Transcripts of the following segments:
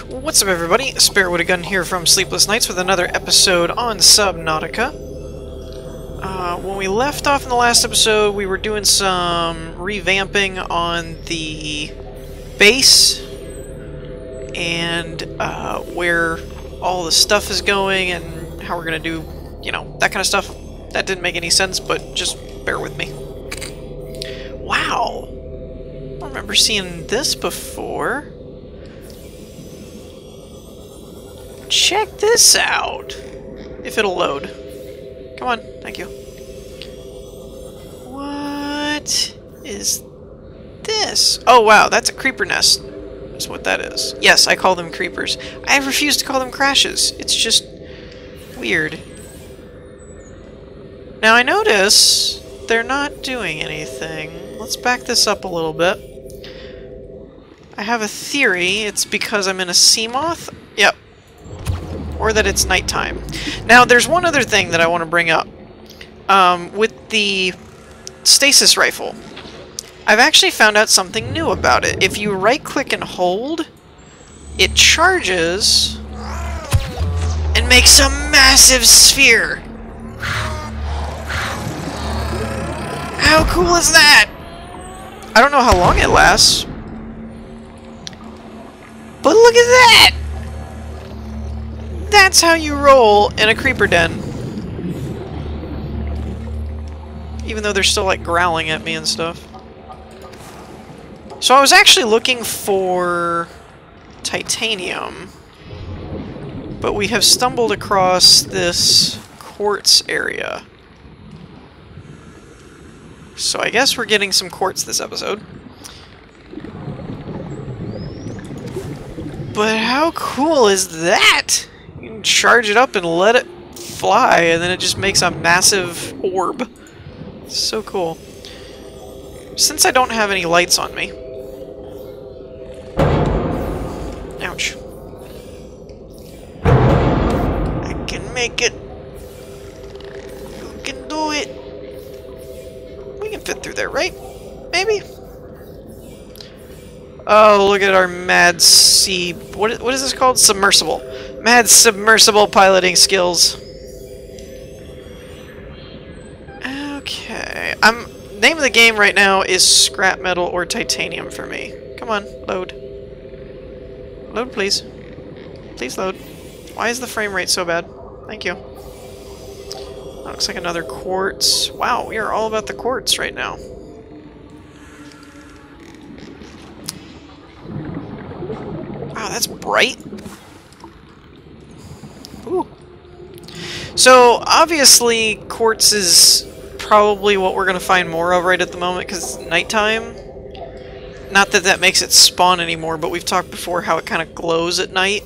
What's up, everybody? Spare with a Gun here from Sleepless Nights with another episode on Subnautica. When we left off in the last episode, we were doing some revamping on the base and where all the stuff is going and how we're gonna do, you know, that kind of stuff. That didn't make any sense, but just bear with me. Wow! I don't remember seeing this before. Check this out! If it'll load. Come on, thank you. What is this? Oh wow, that's a creeper nest. That's what that is. Yes, I call them creepers. I refuse to call them crashes. It's just weird. Now I notice they're not doing anything. Let's back this up a little bit. I have a theory. It's because I'm in a sea moth? Yep. Or that it's nighttime. Now, there's one other thing that I want to bring up. With the stasis rifle, I've actually found out something new about it. If you right-click and hold, it charges and makes a massive sphere. How cool is that? I don't know how long it lasts, but look at that! That's how you roll in a creeper den. Even though they're still like growling at me and stuff. So I was actually looking for titanium, but we have stumbled across this quartz area. So I guess we're getting some quartz this episode. But how cool is that? You can charge it up and let it fly, and then it just makes a massive orb. So cool. Since I don't have any lights on me... Ouch. I can make it. You can do it. We can fit through there, right? Maybe? Oh, look at our mad sea... What is this called? Submersible. Mad submersible piloting skills. Okay. Name of the game right now is scrap metal or titanium for me. Come on, load. Load, please. Please load. Why is the frame rate so bad? Thank you. That looks like another quartz. Wow, we are all about the quartz right now. Wow, that's bright. Ooh. So, obviously, quartz is probably what we're going to find more of right at the moment, because it's nighttime. Not that that makes it spawn anymore, but we've talked before how it kind of glows at night.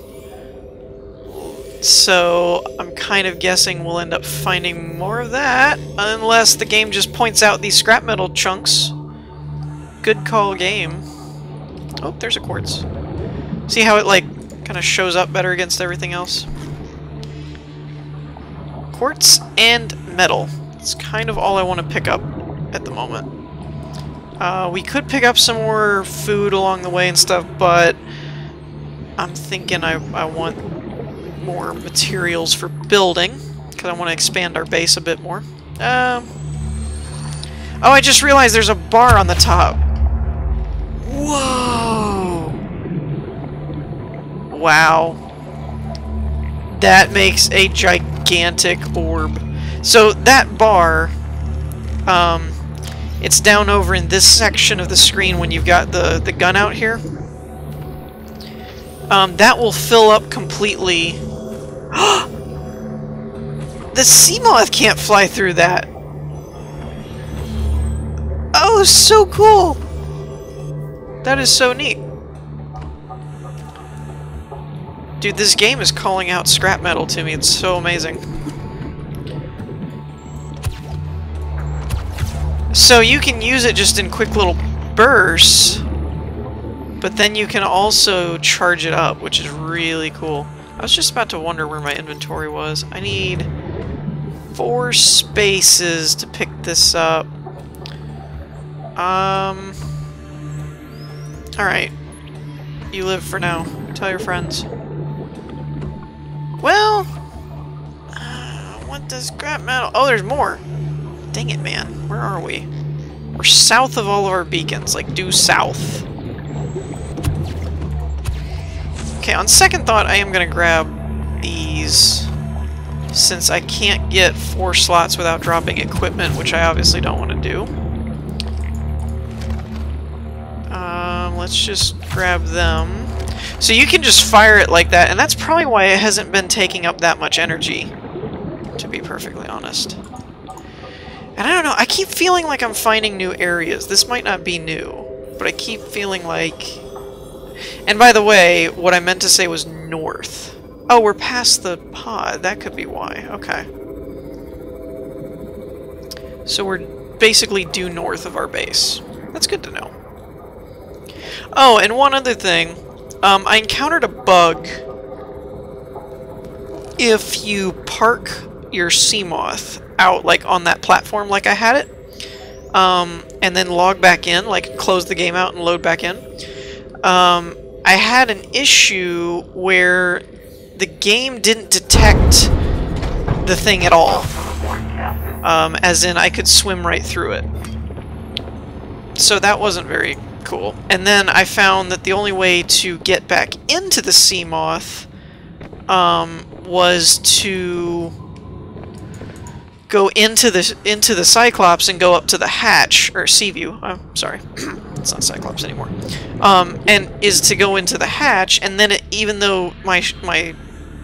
So, I'm kind of guessing we'll end up finding more of that, unless the game just points out these scrap metal chunks. Good call, game. Oh, there's a quartz. See how it, like, kind of shows up better against everything else? Quartz and metal. It's kind of all I want to pick up at the moment. We could pick up some more food along the way and stuff, but I'm thinking I want more materials for building, because I want to expand our base a bit more. Oh, I just realized there's a bar on the top. Whoa! Wow. That makes a gigantic orb. So that bar, it's down over in this section of the screen when you've got the gun out here. That will fill up completely. The sea moth can't fly through that. Oh, so cool! That is so neat. Dude, this game is calling out scrap metal to me. It's so amazing. So you can use it just in quick little bursts, but then you can also charge it up, which is really cool. I was just about to wonder where my inventory was. I need 4 spaces to pick this up. Alright. You live for now. Tell your friends. Well, what does scrap metal? Oh, there's more. Dang it, man. Where are we? We're south of all of our beacons. Like, due south. Okay, on second thought, I am gonna grab these, since I can't get 4 slots without dropping equipment, which I obviously don't want to do. Let's just grab them. So you can just fire it like that, and that's probably why it hasn't been taking up that much energy, to be perfectly honest. And I don't know, I keep feeling like I'm finding new areas. This might not be new, but I keep feeling like... And by the way, what I meant to say was north. Oh, we're past the pod. That could be why. Okay. So we're basically due north of our base. That's good to know. Oh, and one other thing. I encountered a bug if you park your Seamoth out, like, on that platform like I had it, and then log back in, like, close the game out and load back in. I had an issue where the game didn't detect the thing at all. As in, I could swim right through it. So that wasn't very cool. And then I found that the only way to get back into the Seamoth was to go into the Cyclops and go up to the hatch, or Seaview. I'm sorry, it's not Cyclops anymore. And is to go into the hatch, and then even though my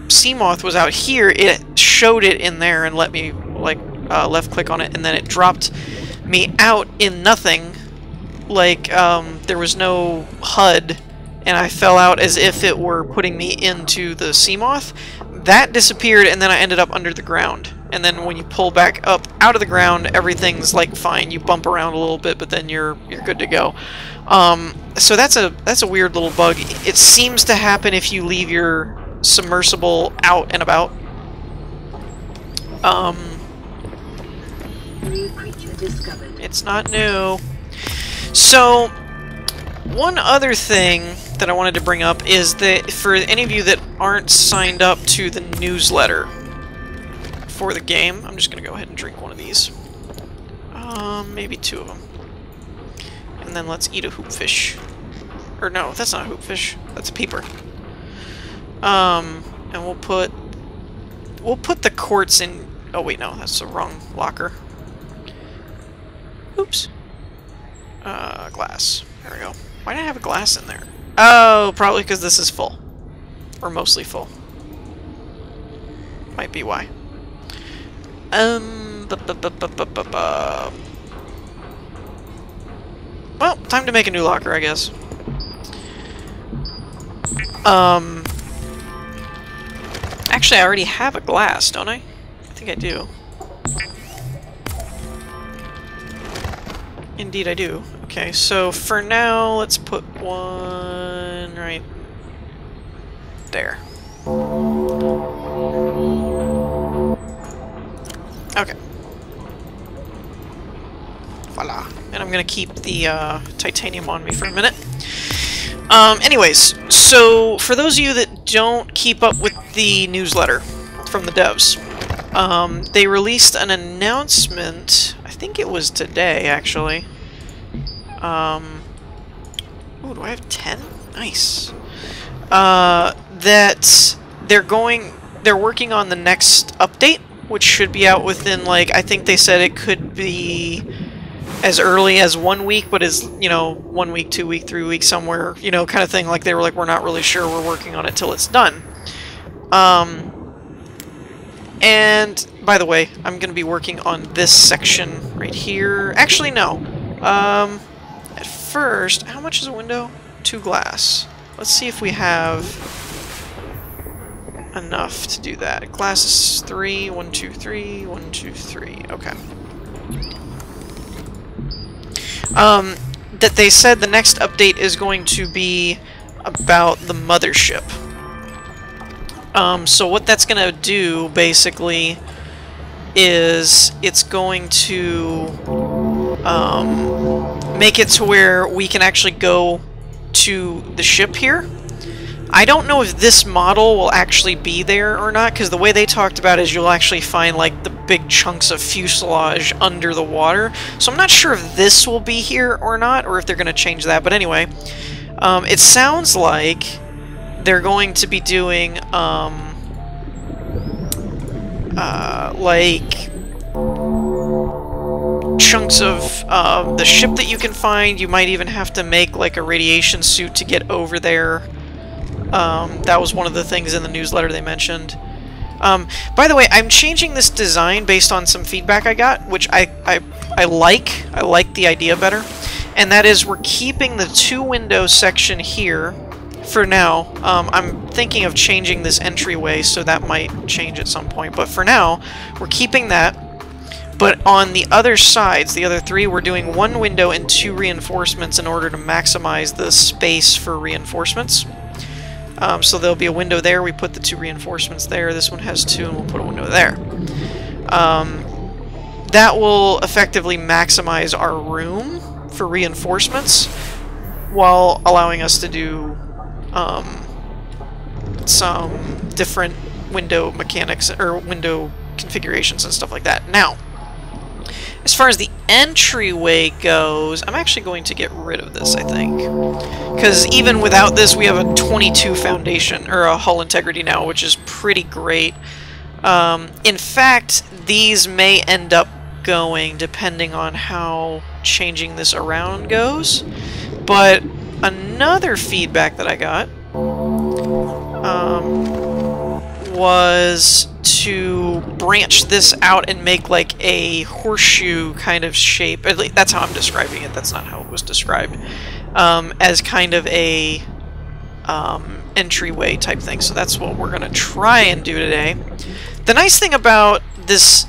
Seamoth was out here, it showed it in there and let me, like, left click on it, and then it dropped me out in nothing. Like, there was no HUD, and I fell out as if it were putting me into the Seamoth. That disappeared, and then I ended up under the ground. And then when you pull back up out of the ground, everything's, like, fine. You bump around a little bit, but then you're good to go. So that's a weird little bug. It seems to happen if you leave your submersible out and about. New creature discovered. It's not new. So, one other thing that I wanted to bring up is that for any of you that aren't signed up to the newsletter for the game, I'm just going to go ahead and drink one of these. Maybe 2 of them. And then let's eat a hoopfish. Or no, that's not a hoopfish. That's a peeper. And we'll put the quartz in... Oh wait, no, that's the wrong locker. Oops. Glass. There we go. Why did I have a glass in there? Oh, probably because this is full. Or mostly full. Might be why. Well, time to make a new locker, I guess. Actually, I already have a glass, don't I? I think I do. Indeed I do. Okay, so for now, let's put one right there. Okay. Voila. And I'm gonna keep the titanium on me for a minute. Anyways, so for those of you that don't keep up with the newsletter from the devs, they released an announcement, I think it was today, actually. Ooh, do I have 10? Nice. That they're working on the next update, which should be out within, like, I think they said it could be as early as 1 week, but is, you know, 1 week, 2 week, 3 weeks, somewhere, you know, kind of thing. Like, they were like, we're not really sure, we're working on it till it's done. And, by the way, I'm going to be working on this section right here. Actually, no. At first, how much is a window? 2 glass. Let's see if we have enough to do that. Glass is 3, 1, 2, 3, 1, 2, 3. Okay. That they said the next update is going to be about the mothership. So what that's going to do, basically, is it's going to make it to where we can actually go to the ship here. I don't know if this model will actually be there or not, because the way they talked about it is you'll actually find like the big chunks of fuselage under the water. So I'm not sure if this will be here or not, or if they're going to change that. But anyway, it sounds like they're going to be doing like chunks of the ship that you can find. You might even have to make like a radiation suit to get over there. That was one of the things in the newsletter they mentioned. By the way, I'm changing this design based on some feedback I got, which I like. I like the idea better. And that is, we're keeping the 2-window section here for now. I'm thinking of changing this entryway, so that might change at some point. But for now, we're keeping that. But on the other sides, the other 3, we're doing 1 window and 2 reinforcements in order to maximize the space for reinforcements. So there'll be a window there, we put the 2 reinforcements there, this one has 2, and we'll put a window there. That will effectively maximize our room for reinforcements, while allowing us to do some different window mechanics, or window configurations and stuff like that. Now, as far as the entryway goes, I'm actually going to get rid of this, I think. Because even without this, we have a 22 foundation, or a hull integrity now, which is pretty great. In fact, these may end up going, depending on how changing this around goes. But another feedback that I got was to branch this out and make like a horseshoe kind of shape. At least that's how I'm describing it. That's not how it was described. As kind of a entryway type thing. So that's what we're going to try and do today. The nice thing about this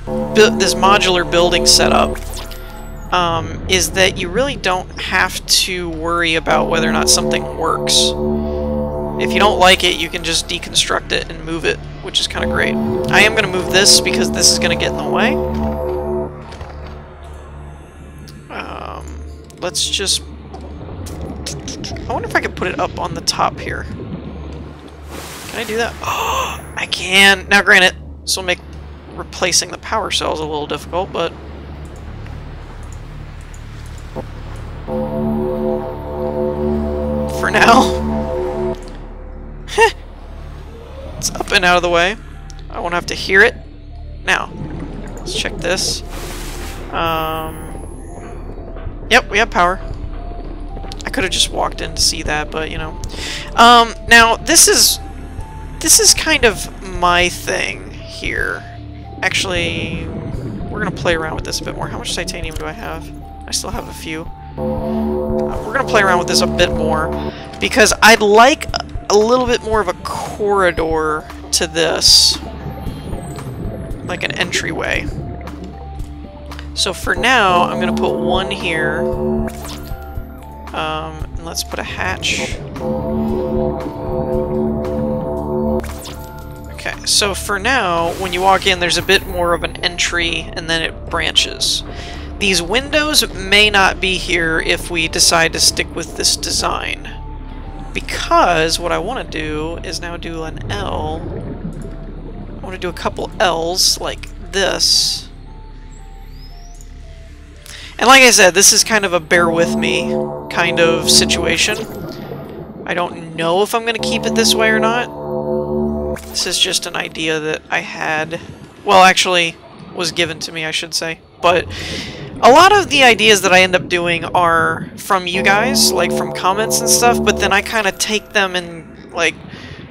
modular building setup is that you really don't have to worry about whether or not something works. If you don't like it, you can just deconstruct it and move it, which is kind of great. I am going to move this because this is going to get in the way. Let's just... I wonder if I could put it up on the top here. Can I do that? Oh, I can! Now granted, this will make replacing the power cells a little difficult, but... for now... It's up and out of the way. I won't have to hear it. Now, let's check this. Yep, we have power. I could have just walked in to see that, but you know. Now this is kind of my thing here. Actually, we're gonna play around with this a bit more. How much titanium do I have? I still have a few. We're gonna play around with this a bit more because I'd like a little bit more of a corridor to this, like an entryway. So for now, I'm gonna put 1 here, and let's put a hatch. Okay, so for now, when you walk in, there's a bit more of an entry, and then it branches. These windows may not be here if we decide to stick with this design. Because what I want to do is now do an L. I want to do a couple L's like this. And like I said, this is kind of a bear with me kind of situation. I don't know if I'm going to keep it this way or not. This is just an idea that I had. Well, actually, was given to me, I should say. But a lot of the ideas that I end up doing are from you guys, like from comments and stuff, but then I kind of take them and, like,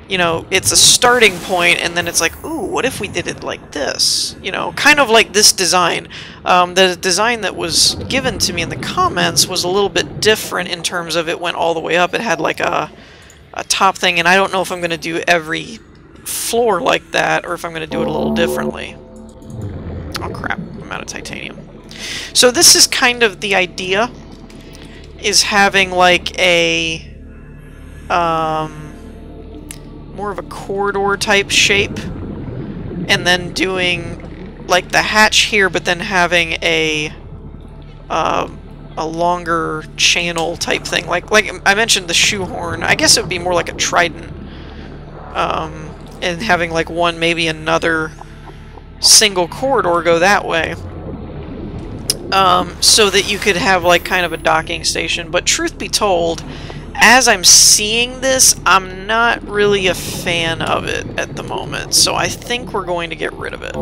you know, it's a starting point, and then it's like, ooh, what if we did it like this? You know, kind of like this design. The design that was given to me in the comments was a little bit different in terms of it went all the way up. It had like a top thing, and I don't know if I'm going to do every floor like that, or if I'm going to do it a little differently. Oh crap, I'm out of titanium. So this is kind of the idea, is having like a more of a corridor type shape, and then doing like the hatch here, but then having a a longer channel type thing. Like I mentioned the shoehorn. I guess it would be more like a trident. And having like one, maybe another single corridor go that way. So that you could have like kind of a docking station. But truth be told, as I'm seeing this, I'm not really a fan of it at the moment. So I think we're going to get rid of it.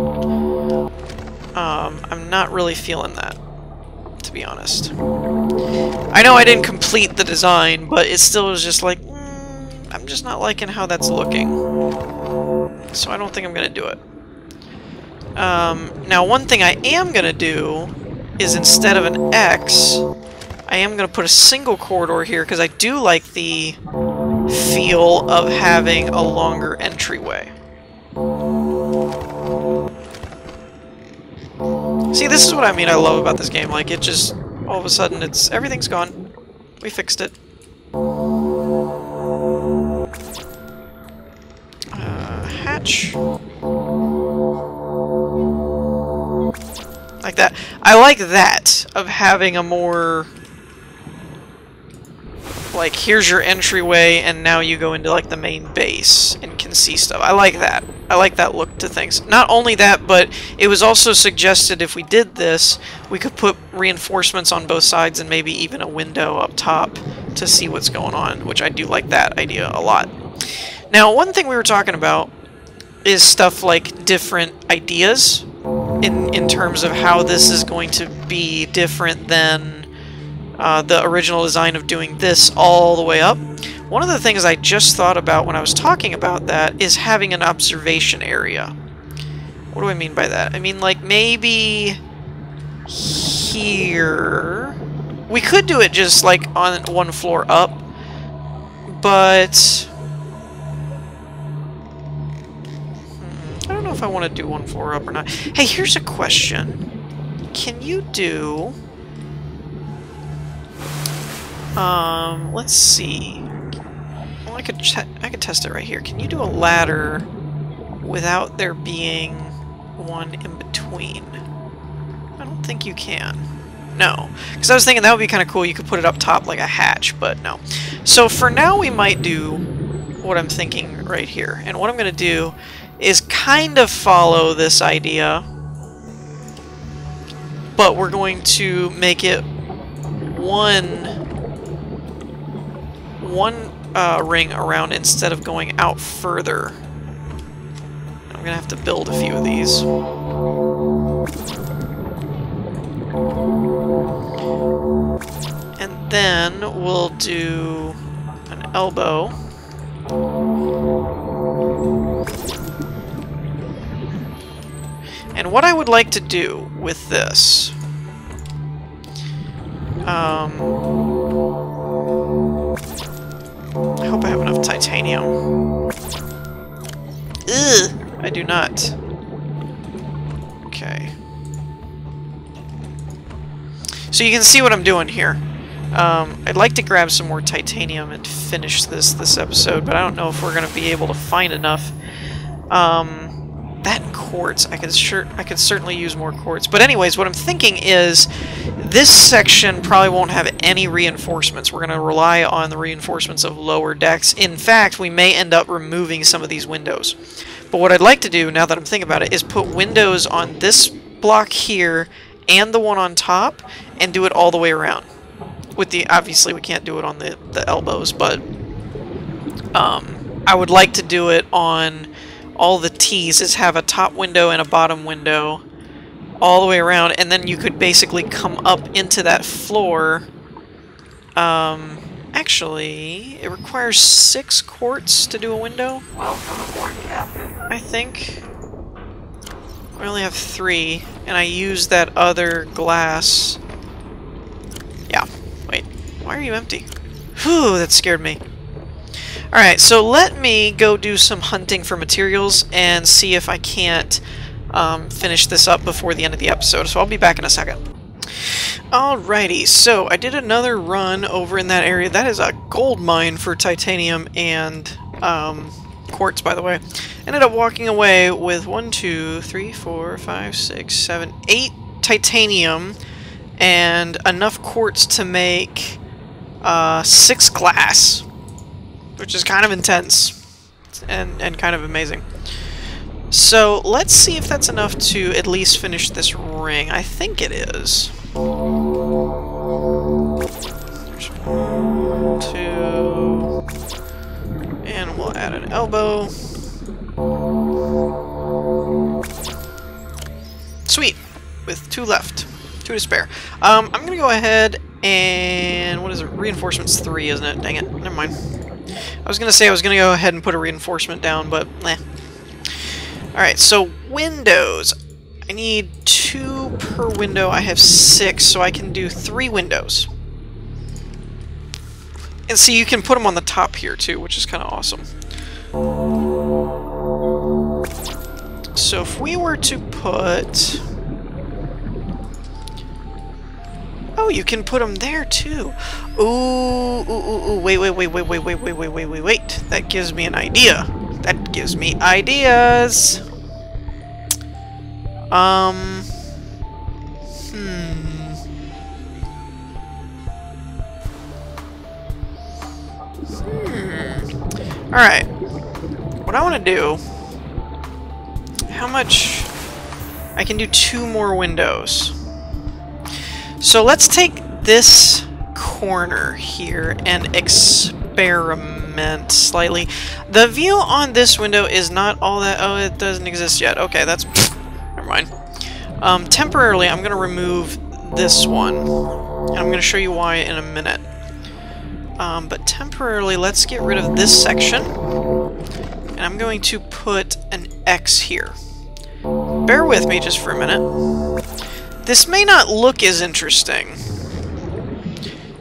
I'm not really feeling that, to be honest. I know I didn't complete the design, but it still was just like, I'm just not liking how that's looking. So I don't think I'm going to do it. Now, one thing I am going to do is instead of an X, I am going to put a single corridor here because I do like the feel of having a longer entryway. See, this is what I mean I love about this game. Like, it just, all of a sudden, everything's gone. We fixed it. Hatch. Like that. I like that, of having a more, like, here's your entryway, and now you go into, like, the main base and can see stuff. I like that. I like that look to things. Not only that, but it was also suggested if we did this, we could put reinforcements on both sides and maybe even a window up top to see what's going on, which I do like that idea a lot. Now, one thing we were talking about is stuff like different ideas in terms of how this is going to be different than the original design of doing this all the way up. One of the things I just thought about when I was talking about that is having an observation area. What do I mean by that? I mean, like, maybe here... We could do it just, like, on one floor up, but... I don't know if I want to do one floor up or not. Hey, here's a question. Can you do... let's see. Well, I could test it right here. Can you do a ladder without there being one in between? I don't think you can. No. Because I was thinking that would be kind of cool. You could put it up top like a hatch, but no. So for now, we might do what I'm thinking right here. And what I'm going to do is kind of follow this idea, but we're going to make it one ring around instead of going out further. I'm gonna have to build a few of these. And then we'll do an elbow. And what I would like to do with this, I hope I have enough titanium. Ugh, I do not. Okay. So you can see what I'm doing here. I'd like to grab some more titanium and finish this episode, but I don't know if we're going to be able to find enough. That and quartz. I could certainly use more quartz. But anyways, what I'm thinking is this section probably won't have any reinforcements. We're going to rely on the reinforcements of lower decks. In fact, we may end up removing some of these windows. But what I'd like to do, now that I'm thinking about it, is put windows on this block here and the one on top, and do it all the way around. With the, obviously we can't do it on the elbows, but I would like to do it on all the T's, is have a top window and a bottom window all the way around, and then you could basically come up into that floor. Actually, it requires 6 quartz to do a window. I think. I only have 3, and I use that other glass. Yeah, wait, why are you empty? Whew, that scared me. Alright, so let me go do some hunting for materials and see if I can't finish this up before the end of the episode. So I'll be back in a second. Alrighty, so I did another run over in that area. That is a gold mine for titanium and quartz, by the way. Ended up walking away with 1, 2, 3, 4, 5, 6, 7, 8 titanium and enough quartz to make 6 glass, which is kind of intense and kind of amazing. So let's see if that's enough to at least finish this ring. I think it is. There's 1, 2, and we'll add an elbow. Sweet, with 2 left. 2 to spare. I'm gonna go ahead and... what is it? Reinforcement's 3, isn't it? Dang it. Never mind. I was gonna say I was gonna go ahead and put a reinforcement down, but eh. Alright, so windows. I need 2 per window. I have 6, so I can do 3 windows. And see, you can put them on the top here too, which is kind of awesome. So if we were to put... oh, you can put them there too. Ooh, wait. That gives me an idea. That gives me ideas. Alright. What I want to do... how much... I can do 2 more windows. So let's take this corner here and experiment slightly. The view on this window is not all that... oh, it doesn't exist yet. Okay, that's... never mind. Temporarily, I'm going to remove this one. And I'm going to show you why in a minute. But temporarily, let's get rid of this section. And I'm going to put an X here. Bear with me just for a minute. This may not look as interesting.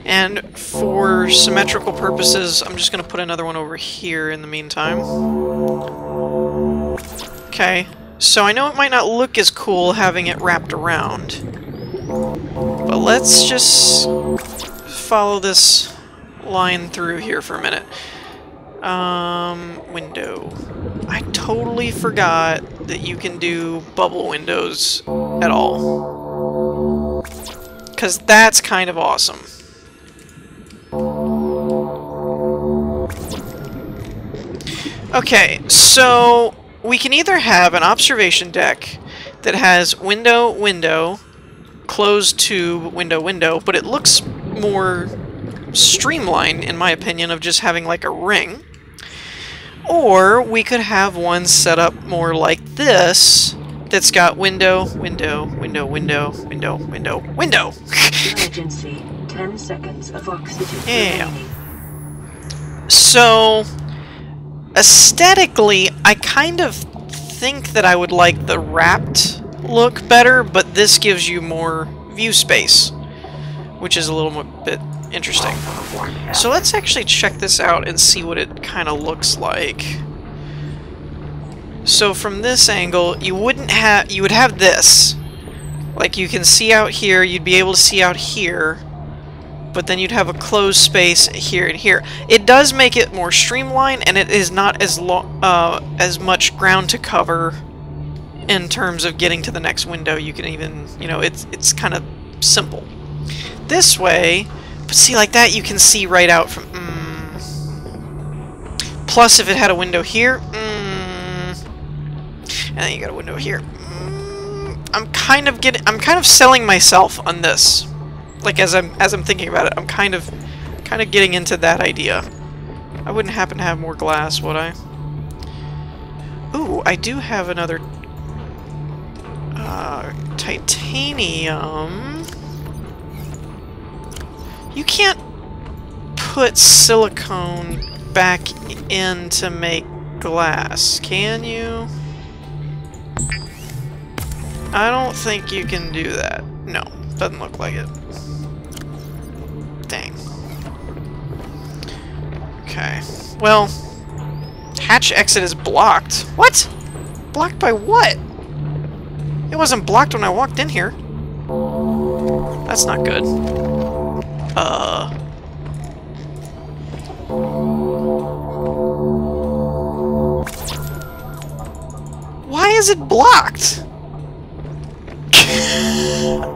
And for symmetrical purposes, I'm just going to put another one over here in the meantime. Okay, so I know it might not look as cool having it wrapped around. But let's just follow this line through here for a minute. Window. I totally forgot that you can do bubble windows at all. Because that's kind of awesome. Okay, so we can either have an observation deck that has window, window, closed tube, window, window, but it looks more streamlined, in my opinion, of just having like a ring. Or we could have one set up more like this, that's got window, window, window, window, window, window, window. Emergency. 10 seconds of oxygen remaining. So, aesthetically, I kind of think that I would like the wrapped look better, but this gives you more view space, which is a little bit interesting. So let's actually check this out and see what it kind of looks like. So from this angle, you would have this. Like you can see out here, you'd be able to see out here, but then you'd have a closed space here and here. It does make it more streamlined, and it is not as much ground to cover in terms of getting to the next window. You can even, you know, it's kind of simple. This way, but see, like that, you can see right out from. Plus, if it had a window here, and then you got a window here. I'm kind of selling myself on this. Like as I'm thinking about it, I'm kind of getting into that idea. I wouldn't happen to have more glass, would I? Ooh, I do have another titanium. You can't put silicone back in to make glass, can you? I don't think you can do that. No, doesn't look like it. Dang. Okay. Well, hatch exit is blocked. What? Blocked by what? It wasn't blocked when I walked in here. That's not good. Why is it blocked?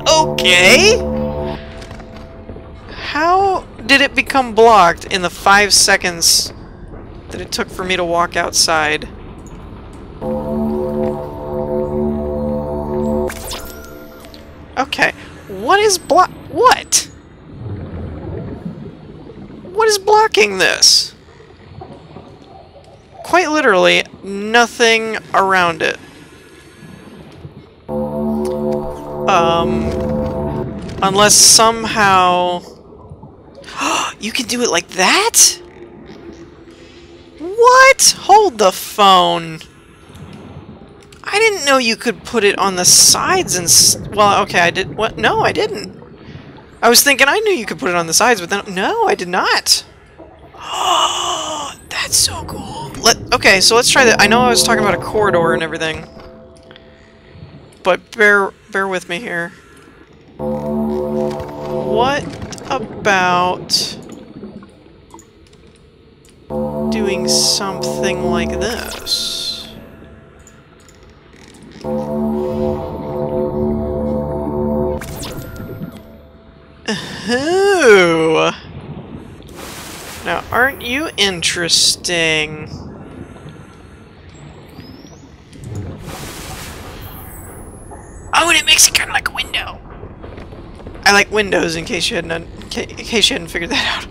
Okay. How did it become blocked in the 5 seconds that it took for me to walk outside? Okay, what is what? What is blocking this? Quite literally, nothing around it. Unless somehow... You can do it like that? What? Hold the phone. I didn't know you could put it on the sides and... Well, okay, I did... What? No, I didn't. I was thinking I knew you could put it on the sides, but then... No, I did not. Oh, that's so cool. Okay, so let's try that. I know I was talking about a corridor and everything. But bear with me here. What about doing something like this? Ooh. Now, aren't you interesting? Oh, and it makes it kind of like a window. I like windows, in case you hadn't figured that out.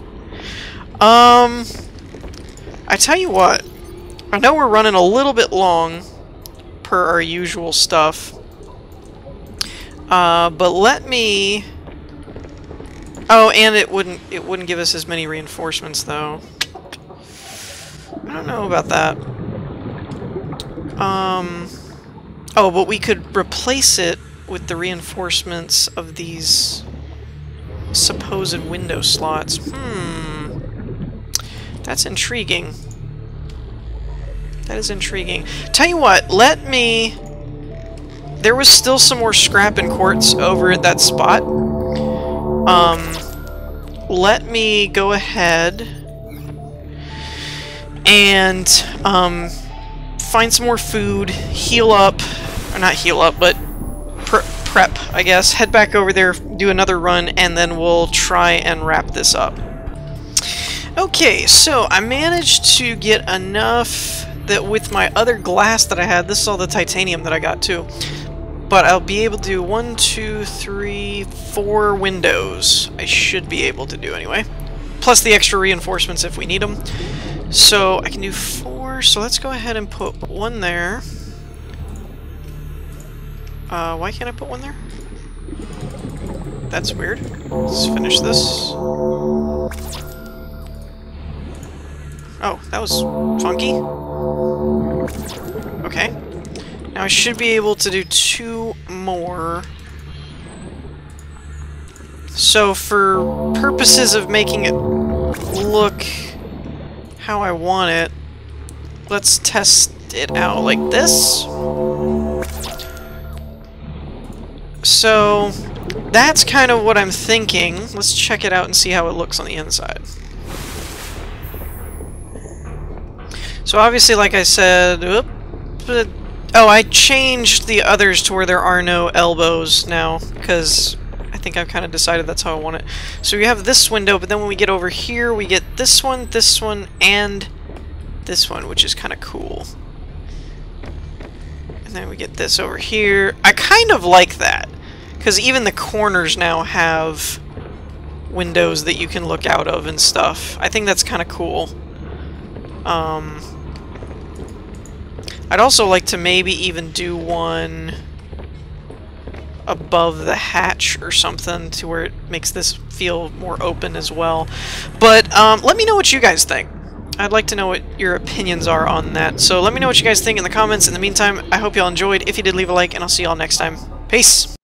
I tell you what. I know we're running a little bit long per our usual stuff. But let me... Oh, and it wouldn't give us as many reinforcements though. I don't know about that. Oh, but we could replace it with the reinforcements of these supposed window slots. That's intriguing. That is intriguing. Tell you what, let me... There was still some more scrap and quartz over at that spot. Let me go ahead and find some more food, heal up, or not heal up, but prep, I guess. Head back over there, do another run, and then we'll try and wrap this up. Okay, so I managed to get enough that with my other glass that I had, this is all the titanium that I got too, but I'll be able to do 1, 2, 3, 4 windows. I should be able to do anyway. Plus the extra reinforcements if we need them. So I can do 4, so let's go ahead and put 1 there. Why can't I put 1 there? That's weird. Let's finish this. Oh, that was funky. Okay. Now I should be able to do 2 more. So for purposes of making it look how I want it, let's test it out like this. So that's kind of what I'm thinking. Let's check it out and see how it looks on the inside. So obviously, like I said, oh, I changed the others to where there are no elbows now, because I think I've kind of decided that's how I want it. So we have this window, but then when we get over here, we get this one, and this one, which is kind of cool. And then we get this over here. I kind of like that, because even the corners now have windows that you can look out of and stuff. I think that's kind of cool. I'd also like to maybe even do one above the hatch or something to where it makes this feel more open as well. But let me know what you guys think. I'd like to know what your opinions are on that. So let me know what you guys think in the comments. In the meantime, I hope y'all enjoyed. If you did, leave a like, and I'll see y'all next time. Peace!